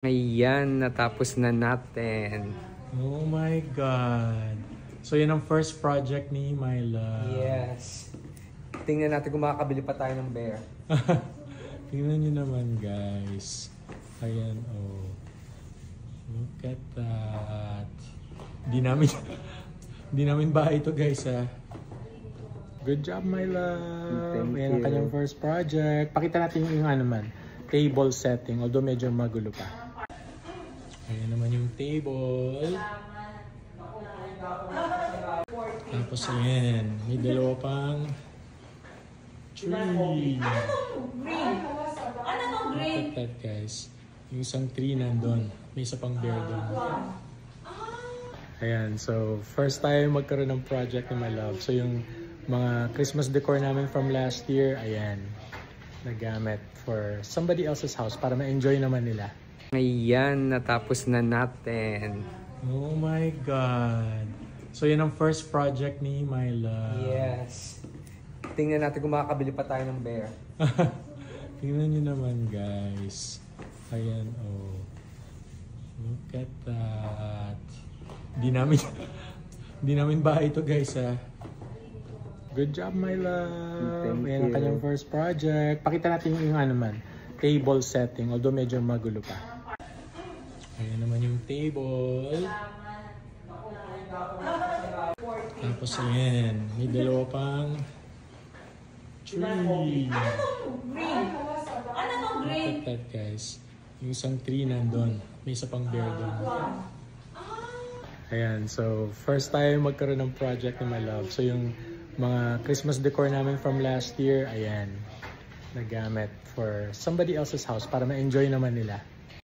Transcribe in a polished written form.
Ayan, natapos na natin. Oh my God. So yan ang first project ni My Love. Yes. Tingnan natin kung makakabili pa tayo ng bear. Tingnan nyo naman guys. Ayan oh. Look at that. Di namin bahay ito guys ha. Good job My Love. Thank Ayan ang you. kanyang first project. Pakita natin yung ano man. Table setting. Although medyo magulo pa. Ayan naman yung table. Tapos ayan, may dalawa pang tree. Ano tong green? Look at that guys. Yung isang tree nandun. May isa pang bear doon. Ayan, so first time magkaroon ng project ni My Love. So yung mga Christmas decor namin from last year, ayan, nagamit for somebody else's house para ma-enjoy naman nila. Ayan, natapos na natin. Oh my God. So yan ang first project ni My Love. Yes. Tingnan natin kung makakabili pa tayo ng bear. Tingnan nyo naman guys. Ayan oh. Look at that. Di namin bahay ito guys ha. Good job My Love. Thank Ayan ang you. kanyang first project. Pakita natin yung ano man. Table setting. Although medyo magulo pa. Ayan naman yung table. Tapos ayan, may dalawa pang tree. Ano tong green? Look at that guys. Yung isang tree nandun. May isa pang bear doon. Ayan, so first time magkaroon ng project ni My Love. So yung mga Christmas decor namin from last year, ayan, nagamit for somebody else's house para ma-enjoy naman nila.